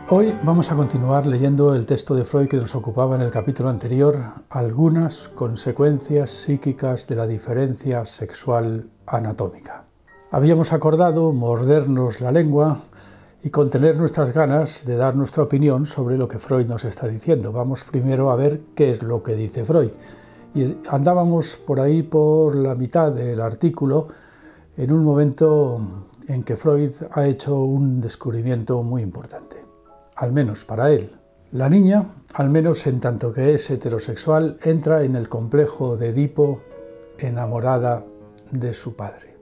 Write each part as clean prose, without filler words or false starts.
Hoy vamos a continuar leyendo el texto de Freud que nos ocupaba en el capítulo anterior, algunas consecuencias psíquicas de la diferencia sexual anatómica. Habíamos acordado mordernos la lengua y contener nuestras ganas de dar nuestra opinión sobre lo que Freud nos está diciendo. Vamos primero a ver qué es lo que dice Freud. Y andábamos por ahí por la mitad del artículo en un momento en que Freud ha hecho un descubrimiento muy importante. Al menos para él. La niña, al menos en tanto que es heterosexual, entra en el complejo de Edipo enamorada de su padre.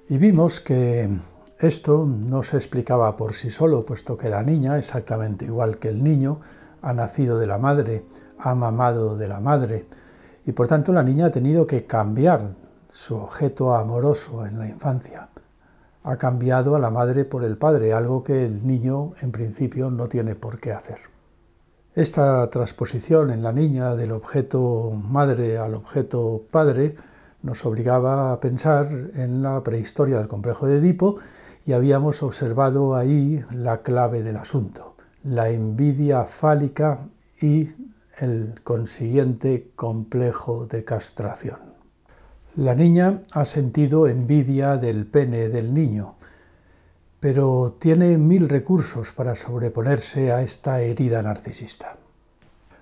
Y vimos que esto no se explicaba por sí solo, puesto que la niña, exactamente igual que el niño, ha nacido de la madre, ha mamado de la madre, y por tanto la niña ha tenido que cambiar su objeto amoroso en la infancia. Ha cambiado a la madre por el padre, algo que el niño en principio no tiene por qué hacer. Esta transposición en la niña del objeto madre al objeto padre nos obligaba a pensar en la prehistoria del complejo de Edipo, y habíamos observado ahí la clave del asunto, la envidia fálica y el consiguiente complejo de castración. La niña ha sentido envidia del pene del niño, pero tiene 1000 recursos para sobreponerse a esta herida narcisista.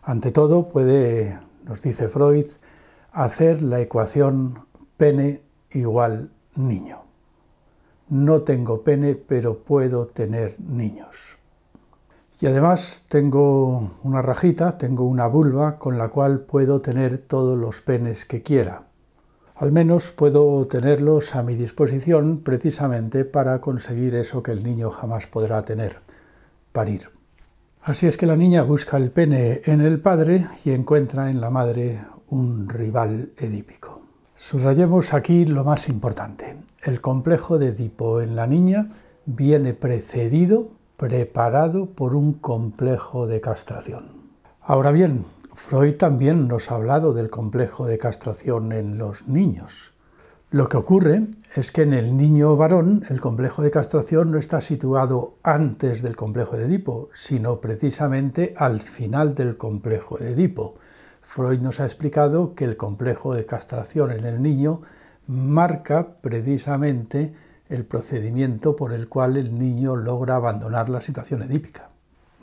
Ante todo puede, nos dice Freud, hacer la ecuación pene igual niño. No tengo pene, pero puedo tener niños. Y además tengo una rajita, tengo una vulva con la cual puedo tener todos los penes que quiera. Al menos puedo tenerlos a mi disposición precisamente para conseguir eso que el niño jamás podrá tener, parir. Así es que la niña busca el pene en el padre y encuentra en la madre un rival edípico. Subrayemos aquí lo más importante. El complejo de Edipo en la niña viene precedido, preparado por un complejo de castración. Ahora bien, Freud también nos ha hablado del complejo de castración en los niños. Lo que ocurre es que en el niño varón el complejo de castración no está situado antes del complejo de Edipo, sino precisamente al final del complejo de Edipo. Freud nos ha explicado que el complejo de castración en el niño marca precisamente el procedimiento por el cual el niño logra abandonar la situación edípica.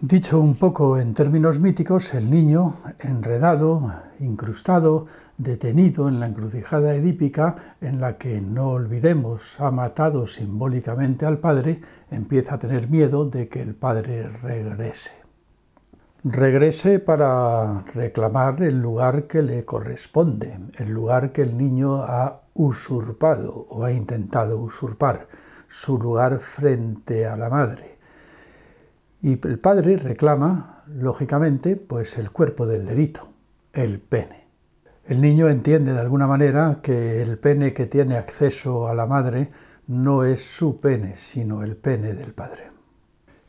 Dicho un poco en términos míticos, el niño, enredado, incrustado, detenido en la encrucijada edípica en la que, no olvidemos, ha matado simbólicamente al padre, empieza a tener miedo de que el padre regrese. Regrese para reclamar el lugar que le corresponde, el lugar que el niño ha usurpado o ha intentado usurpar, su lugar frente a la madre. Y el padre reclama, lógicamente, pues el cuerpo del delito, el pene. El niño entiende de alguna manera que el pene que tiene acceso a la madre no es su pene, sino el pene del padre.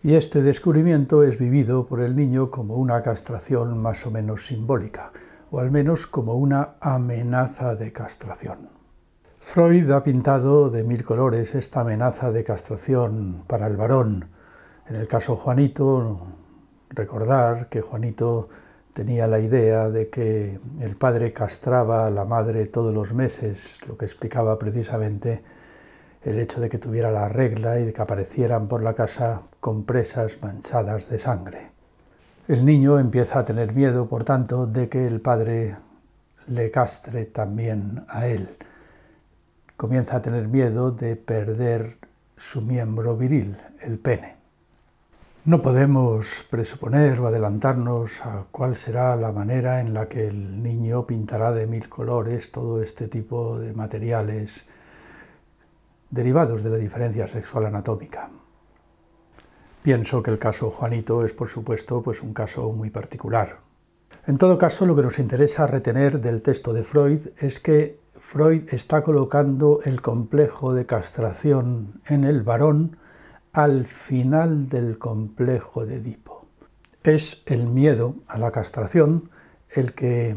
Y este descubrimiento es vivido por el niño como una castración más o menos simbólica, o al menos como una amenaza de castración. Freud ha pintado de 1000 colores esta amenaza de castración para el varón. En el caso Juanito, recordar que Juanito tenía la idea de que el padre castraba a la madre todos los meses, lo que explicaba precisamente el hecho de que tuviera la regla y de que aparecieran por la casa compresas manchadas de sangre. El niño empieza a tener miedo, por tanto, de que el padre le castre también a él. Comienza a tener miedo de perder su miembro viril, el pene. No podemos presuponer o adelantarnos a cuál será la manera en la que el niño pintará de 1000 colores todo este tipo de materiales derivados de la diferencia sexual anatómica. Pienso que el caso Juanito es, por supuesto, pues un caso muy particular. En todo caso, lo que nos interesa retener del texto de Freud es que Freud está colocando el complejo de castración en el varón al final del complejo de Edipo. Es el miedo a la castración el que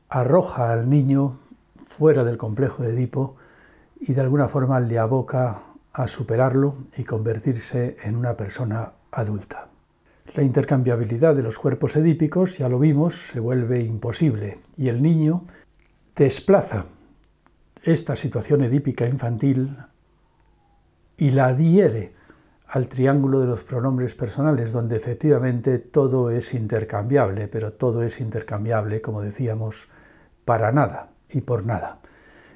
arroja al niño fuera del complejo de Edipo y de alguna forma le aboca a superarlo y convertirse en una persona adulta. La intercambiabilidad de los cuerpos edípicos, ya lo vimos, se vuelve imposible y el niño desplaza esta situación edípica infantil y la adhiere al triángulo de los pronombres personales, donde efectivamente todo es intercambiable, pero todo es intercambiable, como decíamos, para nada y por nada.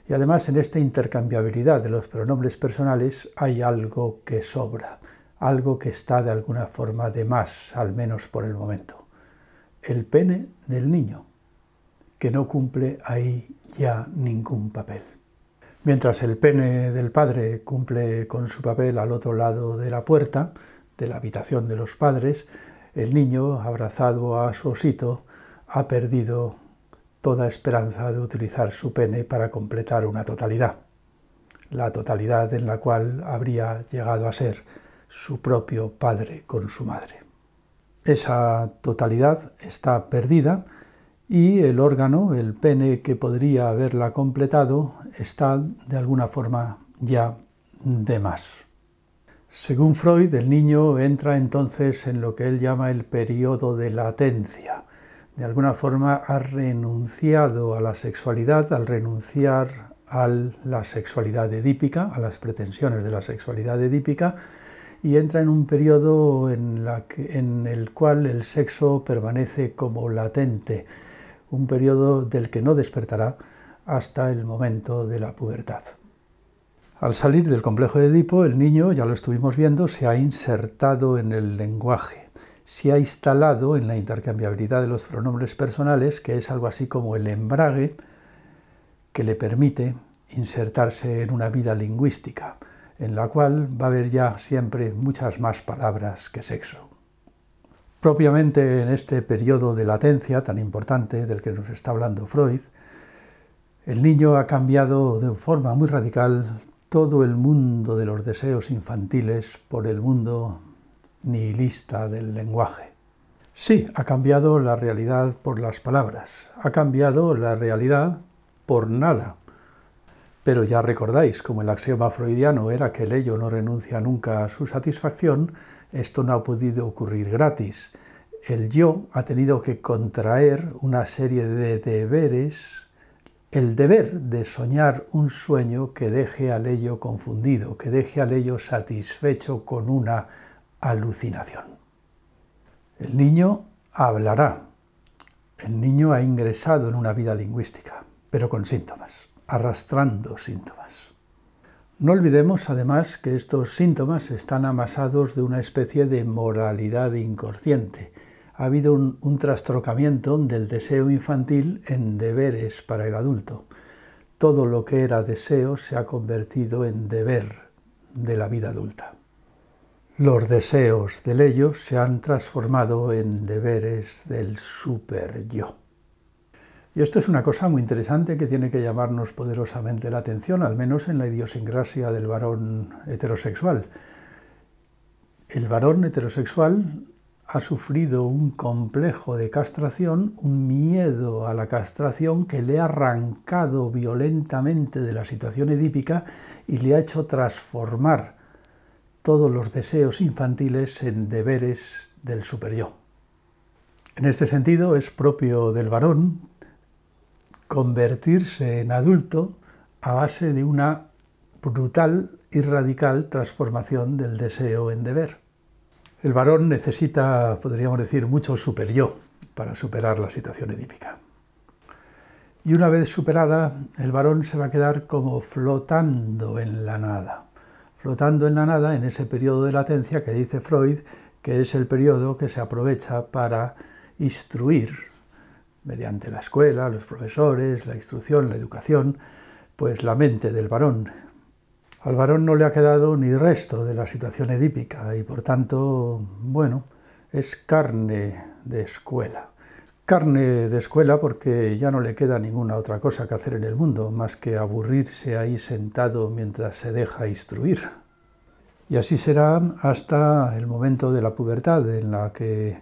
Y además en esta intercambiabilidad de los pronombres personales hay algo que sobra, algo que está de alguna forma de más, al menos por el momento. El pene del niño, que no cumple ahí ya ningún papel. Mientras el pene del padre cumple con su papel al otro lado de la puerta, de la habitación de los padres, el niño, abrazado a su osito, ha perdido toda esperanza de utilizar su pene para completar una totalidad, la totalidad en la cual habría llegado a ser su propio padre con su madre. Esa totalidad está perdida y el órgano, el pene que podría haberla completado, está de alguna forma ya de más. Según Freud, el niño entra entonces en lo que él llama el periodo de latencia. De alguna forma ha renunciado a la sexualidad, al renunciar a la sexualidad edípica, a las pretensiones de la sexualidad edípica, y entra en un periodo en el cual el sexo permanece como latente, un periodo del que no despertará hasta el momento de la pubertad. Al salir del complejo de Edipo, el niño, ya lo estuvimos viendo, se ha insertado en el lenguaje, se ha instalado en la intercambiabilidad de los pronombres personales, que es algo así como el embrague que le permite insertarse en una vida lingüística, en la cual va a haber ya siempre muchas más palabras que sexo. Propiamente en este periodo de latencia tan importante del que nos está hablando Freud, el niño ha cambiado de forma muy radical todo el mundo de los deseos infantiles por el mundo nihilista del lenguaje. Sí, ha cambiado la realidad por las palabras, ha cambiado la realidad por nada. Pero ya recordáis, como el axioma freudiano era que el ello no renuncia nunca a su satisfacción, esto no ha podido ocurrir gratis. El yo ha tenido que contraer una serie de deberes, el deber de soñar un sueño que deje al ello confundido, que deje al ello satisfecho con una alucinación. El niño hablará. El niño ha ingresado en una vida lingüística, pero con síntomas, arrastrando síntomas. No olvidemos, además, que estos síntomas están amasados de una especie de moralidad inconsciente. Ha habido un trastrocamiento del deseo infantil en deberes para el adulto. Todo lo que era deseo se ha convertido en deber de la vida adulta. Los deseos del ello se han transformado en deberes del super-yo. Y esto es una cosa muy interesante que tiene que llamarnos poderosamente la atención, al menos en la idiosincrasia del varón heterosexual. El varón heterosexual ha sufrido un complejo de castración, un miedo a la castración que le ha arrancado violentamente de la situación edípica y le ha hecho transformar todos los deseos infantiles en deberes del superyo. En este sentido es propio del varón convertirse en adulto a base de una brutal y radical transformación del deseo en deber. El varón necesita, podríamos decir, mucho superyo para superar la situación edípica. Y una vez superada, el varón se va a quedar como flotando en la nada. Flotando en la nada en ese periodo de latencia que dice Freud, que es el periodo que se aprovecha para instruir, mediante la escuela, los profesores, la instrucción, la educación, pues la mente del varón. Al varón no le ha quedado ni resto de la situación edípica y por tanto, bueno, es carne de escuela, Carne de escuela porque ya no le queda ninguna otra cosa que hacer en el mundo, más que aburrirse ahí sentado mientras se deja instruir. Y así será hasta el momento de la pubertad, en la que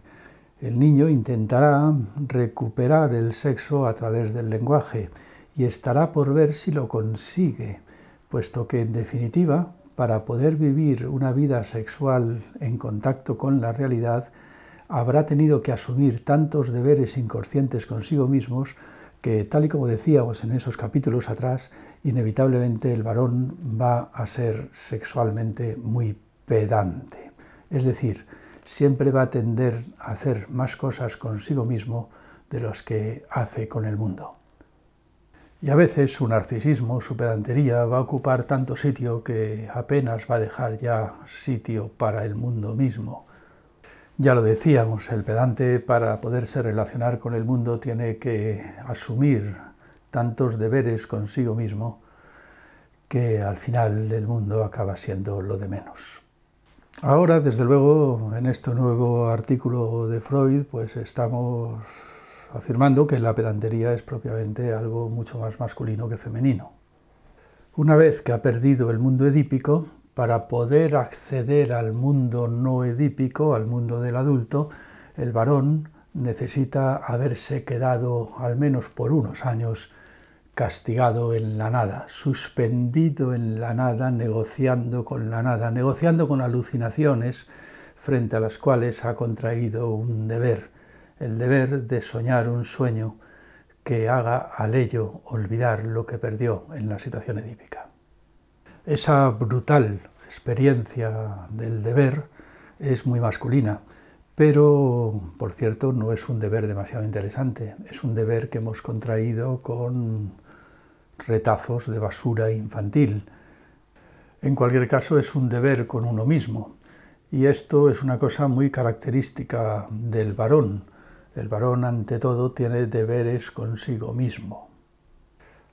el niño intentará recuperar el sexo a través del lenguaje y estará por ver si lo consigue, puesto que en definitiva, para poder vivir una vida sexual en contacto con la realidad, habrá tenido que asumir tantos deberes inconscientes consigo mismos que, tal y como decíamos en esos capítulos atrás, inevitablemente el varón va a ser sexualmente muy pedante. Es decir, siempre va a tender a hacer más cosas consigo mismo de los que hace con el mundo. Y a veces su narcisismo, su pedantería, va a ocupar tanto sitio que apenas va a dejar ya sitio para el mundo mismo. Ya lo decíamos, el pedante, para poderse relacionar con el mundo, tiene que asumir tantos deberes consigo mismo que al final el mundo acaba siendo lo de menos. Ahora, desde luego, en este nuevo artículo de Freud, pues estamos afirmando que la pedantería es propiamente algo mucho más masculino que femenino. Una vez que ha perdido el mundo edípico, para poder acceder al mundo no edípico, al mundo del adulto, el varón necesita haberse quedado, al menos por unos años, castigado en la nada, suspendido en la nada, negociando con la nada, negociando con alucinaciones frente a las cuales ha contraído un deber, el deber de soñar un sueño que haga al ello olvidar lo que perdió en la situación edípica. Esa brutal experiencia del deber es muy masculina, pero, por cierto, no es un deber demasiado interesante. Es un deber que hemos contraído con retazos de basura infantil. En cualquier caso, es un deber con uno mismo. Y esto es una cosa muy característica del varón. El varón, ante todo, tiene deberes consigo mismo,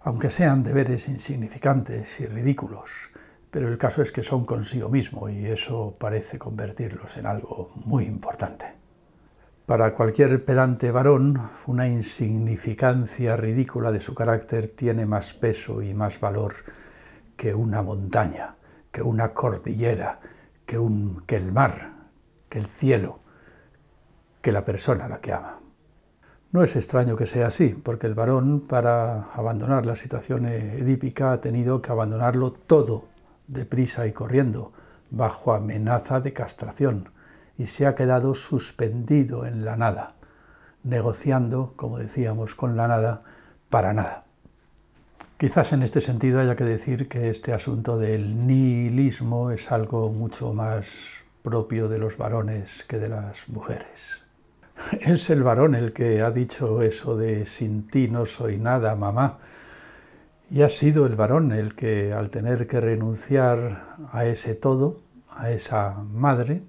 aunque sean deberes insignificantes y ridículos, pero el caso es que son consigo mismo y eso parece convertirlos en algo muy importante. Para cualquier pedante varón, una insignificancia ridícula de su carácter tiene más peso y más valor que una montaña, que una cordillera, que el mar, que el cielo, que la persona a la que ama. No es extraño que sea así, porque el varón, para abandonar la situación edípica, ha tenido que abandonarlo todo, deprisa y corriendo, bajo amenaza de castración, y se ha quedado suspendido en la nada, negociando, como decíamos, con la nada, para nada. Quizás en este sentido haya que decir que este asunto del nihilismo es algo mucho más propio de los varones que de las mujeres. Es el varón el que ha dicho eso de sin ti no soy nada, mamá. Y ha sido el varón el que, al tener que renunciar a ese todo, a esa madre,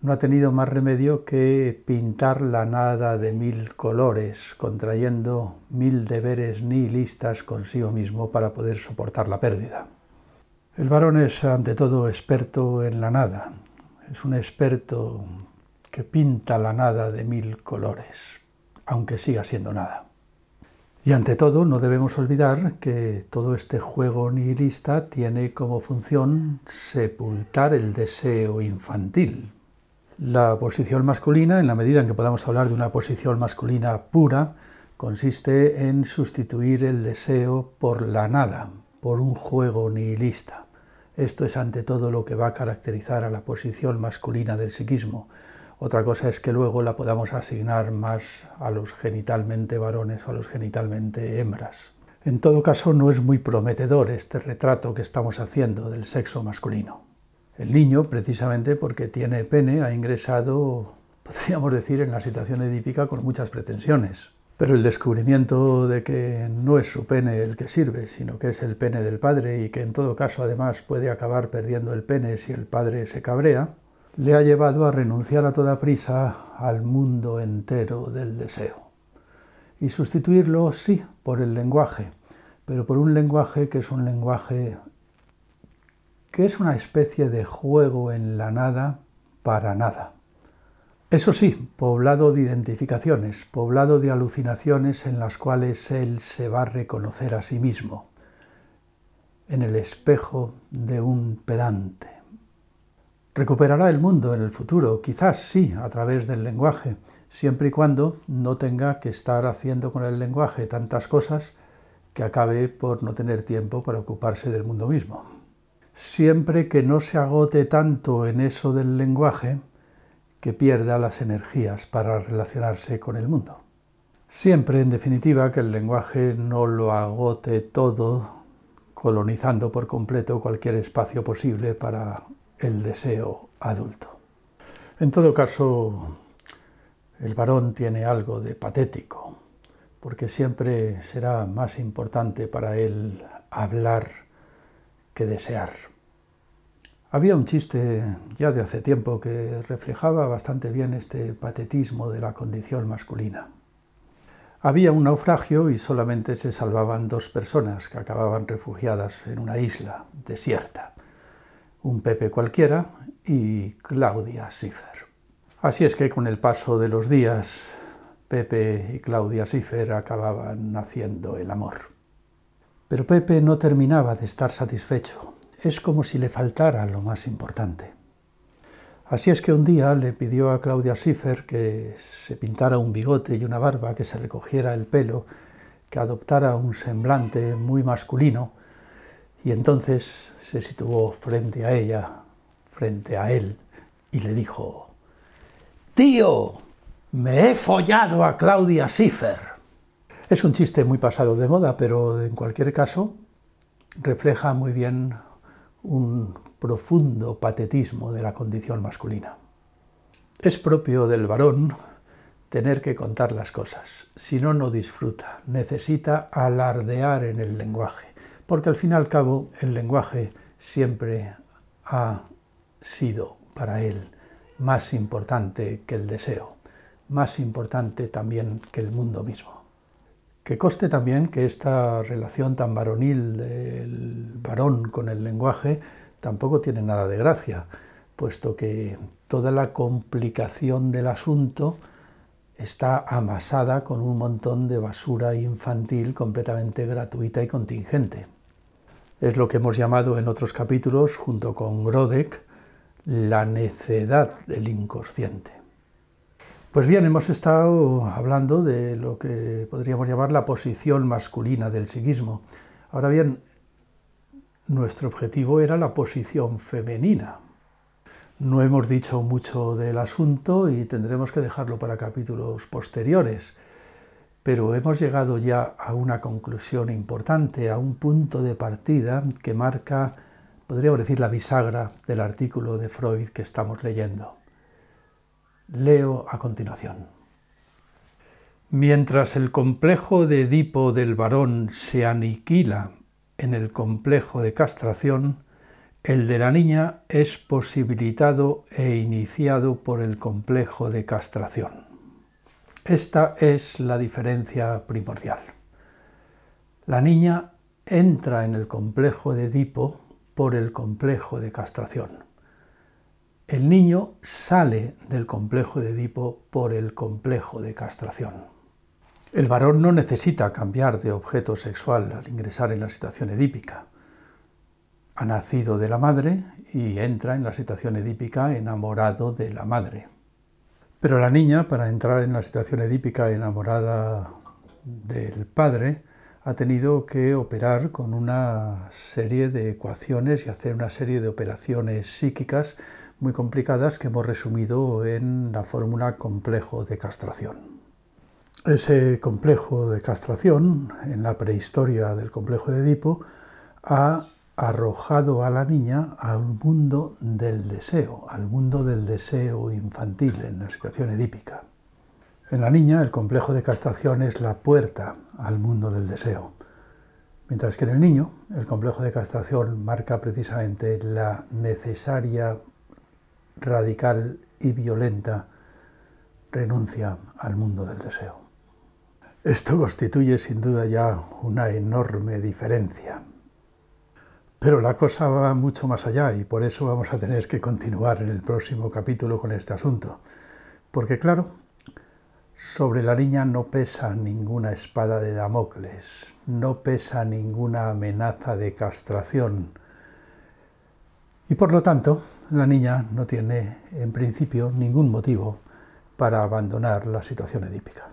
no ha tenido más remedio que pintar la nada de 1000 colores, contrayendo 1000 deberes nihilistas consigo mismo para poder soportar la pérdida. El varón es, ante todo, experto en la nada. Es un experto que pinta la nada de 1000 colores, aunque siga siendo nada. Y ante todo, no debemos olvidar que todo este juego nihilista tiene como función sepultar el deseo infantil. La posición masculina, en la medida en que podamos hablar de una posición masculina pura, consiste en sustituir el deseo por la nada, por un juego nihilista. Esto es ante todo lo que va a caracterizar a la posición masculina del psiquismo. Otra cosa es que luego la podamos asignar más a los genitalmente varones o a los genitalmente hembras. En todo caso, no es muy prometedor este retrato que estamos haciendo del sexo masculino. El niño, precisamente porque tiene pene, ha ingresado, podríamos decir, en la situación edípica con muchas pretensiones. Pero el descubrimiento de que no es su pene el que sirve, sino que es el pene del padre y que en todo caso además puede acabar perdiendo el pene si el padre se cabrea, le ha llevado a renunciar a toda prisa al mundo entero del deseo. Y sustituirlo, sí, por el lenguaje, pero por un lenguaje que es un lenguaje que es una especie de juego en la nada para nada. Eso sí, poblado de identificaciones, poblado de alucinaciones en las cuales él se va a reconocer a sí mismo, en el espejo de un pedante. Recuperará el mundo en el futuro, quizás sí, a través del lenguaje, siempre y cuando no tenga que estar haciendo con el lenguaje tantas cosas que acabe por no tener tiempo para ocuparse del mundo mismo. Siempre que no se agote tanto en eso del lenguaje, que pierda las energías para relacionarse con el mundo. Siempre, en definitiva, que el lenguaje no lo agote todo, colonizando por completo cualquier espacio posible para el deseo adulto. En todo caso, el varón tiene algo de patético, porque siempre será más importante para él hablar que desear. Había un chiste ya de hace tiempo que reflejaba bastante bien este patetismo de la condición masculina. Había un naufragio y solamente se salvaban 2 personas que acababan refugiadas en una isla desierta. Un Pepe cualquiera y Claudia Schiffer. Así es que con el paso de los días, Pepe y Claudia Schiffer acababan haciendo el amor. Pero Pepe no terminaba de estar satisfecho. Es como si le faltara lo más importante. Así es que un día le pidió a Claudia Schiffer que se pintara un bigote y una barba, que se recogiera el pelo, que adoptara un semblante muy masculino, y entonces se situó frente a ella, frente a él, y le dijo: «¡Tío, me he follado a Claudia Schiffer!». Es un chiste muy pasado de moda, pero en cualquier caso refleja muy bien un profundo patetismo de la condición masculina. Es propio del varón tener que contar las cosas, si no, no disfruta, necesita alardear en el lenguaje, porque al fin y al cabo el lenguaje siempre ha sido para él más importante que el deseo, más importante también que el mundo mismo. Que conste también que esta relación tan varonil del varón con el lenguaje tampoco tiene nada de gracia, puesto que toda la complicación del asunto está amasada con un montón de basura infantil completamente gratuita y contingente. Es lo que hemos llamado en otros capítulos, junto con Grodek, la necedad del inconsciente. Pues bien, hemos estado hablando de lo que podríamos llamar la posición masculina del psiquismo. Ahora bien, nuestro objetivo era la posición femenina. No hemos dicho mucho del asunto y tendremos que dejarlo para capítulos posteriores, pero hemos llegado ya a una conclusión importante, a un punto de partida que marca, podríamos decir, la bisagra del artículo de Freud que estamos leyendo. Leo a continuación. Mientras el complejo de Edipo del varón se aniquila en el complejo de castración, el de la niña es posibilitado e iniciado por el complejo de castración. Esta es la diferencia primordial. La niña entra en el complejo de Edipo por el complejo de castración. El niño sale del complejo de Edipo por el complejo de castración. El varón no necesita cambiar de objeto sexual al ingresar en la situación edípica. Ha nacido de la madre y entra en la situación edípica enamorado de la madre. Pero la niña, para entrar en la situación edípica enamorada del padre, ha tenido que operar con una serie de ecuaciones y hacer una serie de operaciones psíquicas muy complicadas que hemos resumido en la fórmula complejo de castración. Ese complejo de castración, en la prehistoria del complejo de Edipo, ha arrojado a la niña al mundo del deseo infantil en la situación edípica. En la niña, el complejo de castración es la puerta al mundo del deseo, mientras que en el niño, el complejo de castración marca precisamente la necesaria, radical y violenta renuncia al mundo del deseo. Esto constituye sin duda ya una enorme diferencia. Pero la cosa va mucho más allá y por eso vamos a tener que continuar en el próximo capítulo con este asunto. Porque claro, sobre la niña no pesa ninguna espada de Damocles, no pesa ninguna amenaza de castración. Y por lo tanto, la niña no tiene, en principio, ningún motivo para abandonar la situación edípica.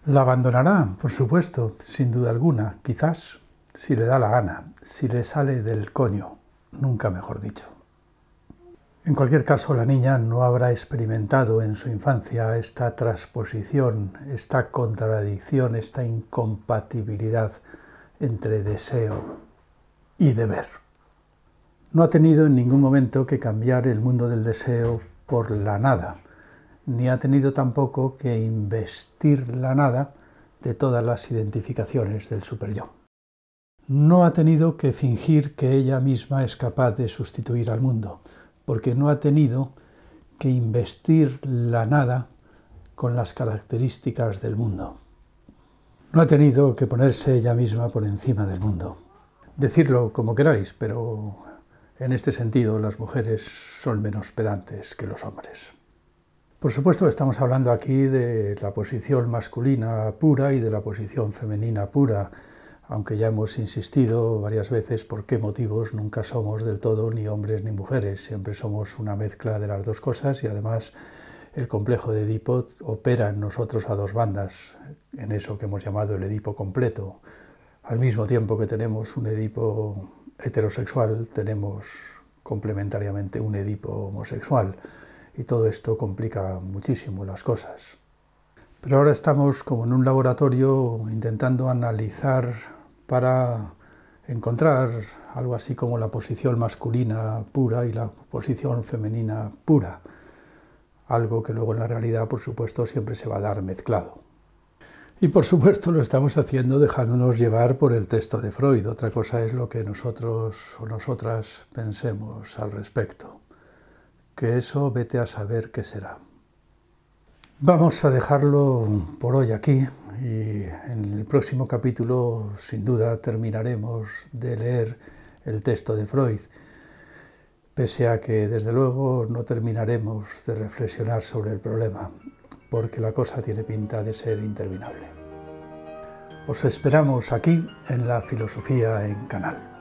La abandonará, por supuesto, sin duda alguna, quizás si le da la gana, si le sale del coño, nunca mejor dicho. En cualquier caso, la niña no habrá experimentado en su infancia esta transposición, esta contradicción, esta incompatibilidad entre deseo y deber. No ha tenido en ningún momento que cambiar el mundo del deseo por la nada, ni ha tenido tampoco que investir la nada de todas las identificaciones del superyo. No ha tenido que fingir que ella misma es capaz de sustituir al mundo, porque no ha tenido que investir la nada con las características del mundo. No ha tenido que ponerse ella misma por encima del mundo. Decirlo como queráis, pero en este sentido las mujeres son menos pedantes que los hombres. Por supuesto, estamos hablando aquí de la posición masculina pura y de la posición femenina pura, aunque ya hemos insistido varias veces por qué motivos nunca somos del todo ni hombres ni mujeres, siempre somos una mezcla de las dos cosas y además el complejo de Edipo opera en nosotros a dos bandas, en eso que hemos llamado el Edipo completo. Al mismo tiempo que tenemos un Edipo heterosexual, tenemos complementariamente un Edipo homosexual y todo esto complica muchísimo las cosas. Pero ahora estamos como en un laboratorio intentando analizar para encontrar algo así como la posición masculina pura y la posición femenina pura. Algo que luego en la realidad, por supuesto, siempre se va a dar mezclado. Y por supuesto lo estamos haciendo dejándonos llevar por el texto de Freud. Otra cosa es lo que nosotros o nosotras pensemos al respecto. Que eso vete a saber qué será. Vamos a dejarlo por hoy aquí y en el próximo capítulo sin duda terminaremos de leer el texto de Freud, pese a que desde luego no terminaremos de reflexionar sobre el problema, porque la cosa tiene pinta de ser interminable. Os esperamos aquí en La Filosofía en Canal.